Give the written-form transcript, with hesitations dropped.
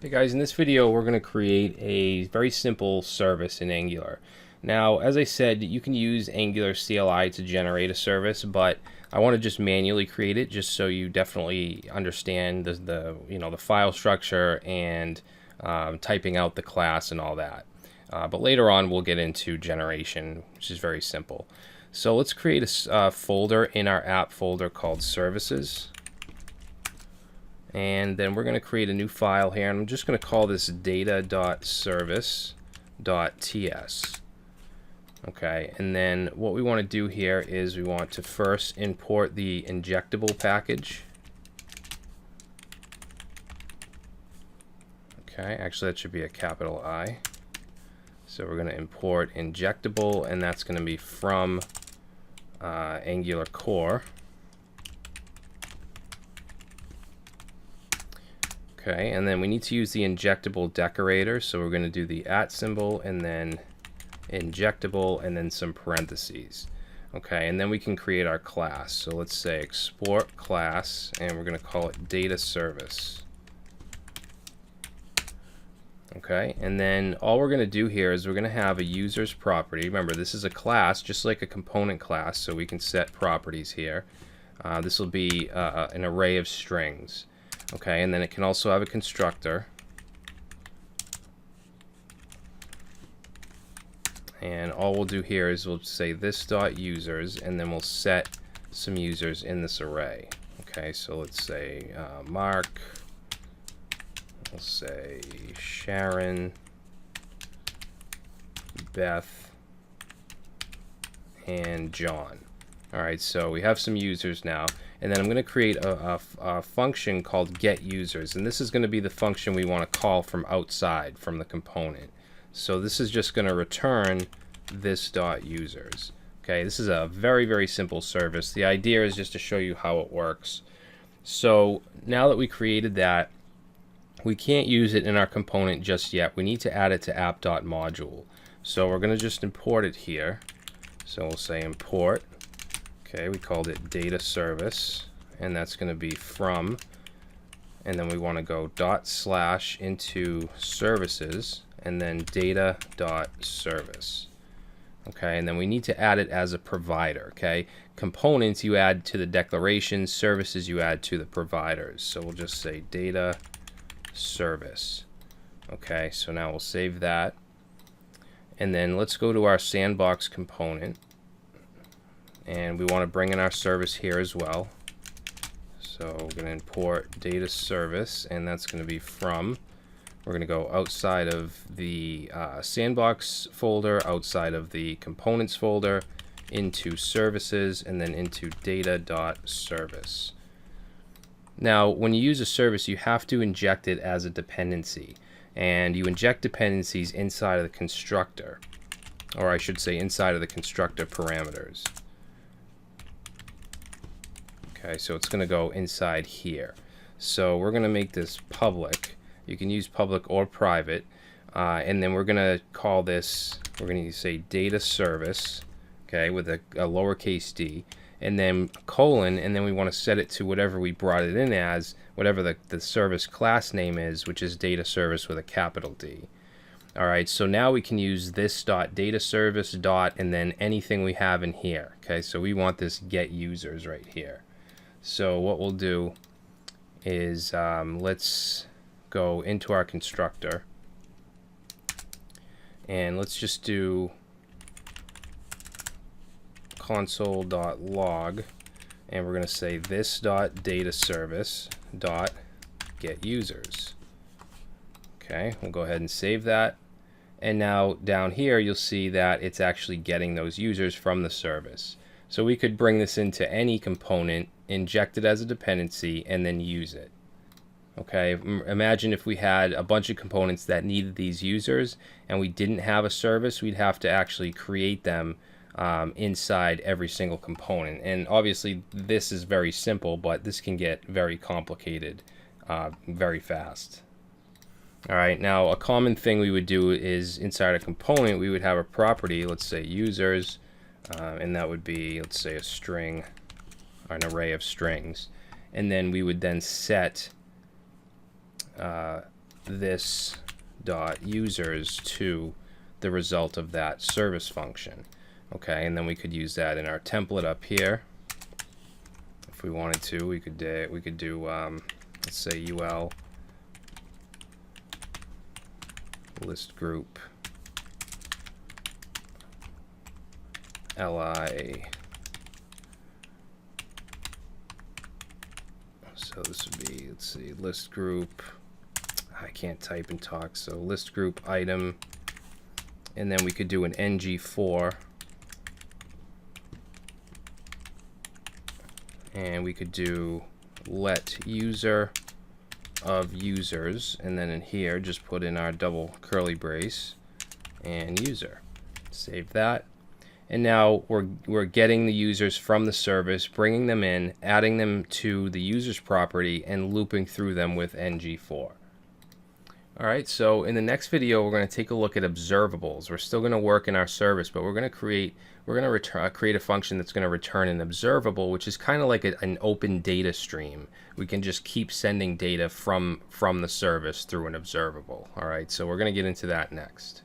Hey guys, in this video we're going to create a very simple service in Angular. Now, as I said, you can use Angular CLI to generate a service, but I want to just manually create it just so you definitely understand the file structure and typing out the class and all that. But later on we'll get into generation, which is very simple. So let's create a folder in our app folder called services. And then we're going to create a new file here, and I'm just going to call this data.service.ts. Okay, and then what we want to do here is we want to first import the injectable package. Okay, actually that should be a capital I. So we're going to import injectable, and that's going to be from Angular core. Okay, and then we need to use the injectable decorator, so we're going to do the @ symbol and then injectable and then some parentheses. Okay, and then we can create our class. So let's say export class, and we're going to call it data service. Okay, and then all we're going to do here is we're going to have a user's property. Remember, this is a class just like a component class, so we can set properties here. This will be an array of strings. Okay, and then it can also have a constructor. And all we'll do here is we'll say this.users, and then we'll set some users in this array. Okay, so let's say Mark, we'll say Sharon, Beth, and John. Alright, so we have some users now. And then I'm going to create a function called getUsers, and this is going to be the function we want to call from outside from the component. So this is just going to return this.users. Okay, this is a very simple service. The idea is just to show you how it works. So now that we created that, we can't use it in our component just yet. We need to add it to app.module. So we're going to just import it here. So we'll say import. Okay, we called it data service, and that's going to be from, and then we want to go / into services, and then data.service. Okay, and then we need to add it as a provider. Okay, components you add to the declarations, services you add to the providers. So we'll just say data service. Okay, so now we'll save that, and then let's go to our sandbox component. And we want to bring in our service here as well. So we're going to import data service, and that's going to be from. We're going to go outside of the sandbox folder, outside of the components folder, into services, and then into data.service. Now, when you use a service, you have to inject it as a dependency. And you inject dependencies inside of the constructor, or I should say inside of the constructor parameters. Okay, so it's going to go inside here. So we're going to make this public. You can use public or private. And then we're going to call this, we're going to say data service, okay, with a lowercase d, and then colon, and then we want to set it to whatever we brought it in as, whatever the service class name is, which is data service with a capital D. Alright, so now we can use this data service and then anything we have in here. Okay, so we want this get users right here. So what we'll do is let's go into our constructor, and let's just do console.log, and we're going to say this.dataService.getUsers. Okay, we'll go ahead and save that, and now down here you'll see that it's actually getting those users from the service. So we could bring this into any component, inject it as a dependency, and then use it. Okay, imagine if we had a bunch of components that needed these users and we didn't have a service, we'd have to actually create them inside every single component. And obviously this is very simple, but this can get very complicated very fast. Alright, now a common thing we would do is inside a component we would have a property, let's say users, and that would be, let's say, a string, or an array of strings, and then we would then set this dot users to the result of that service function. Okay, and then we could use that in our template up here. If we wanted to, we could do let's say ul list group li. So this would be, let's see, list group. I can't type and talk, so list group item, and then we could do an ng4, and we could do let user of users, and then in here just put in our double curly brace and user. Save that. And now we're getting the users from the service, bringing them in, adding them to the users property, and looping through them with ng4. All right, so in the next video, we're going to take a look at observables. We're still going to work in our service, but we're going to create a function that's going to return an observable, which is kind of like an open data stream. We can just keep sending data from the service through an observable. All right, so we're going to get into that next.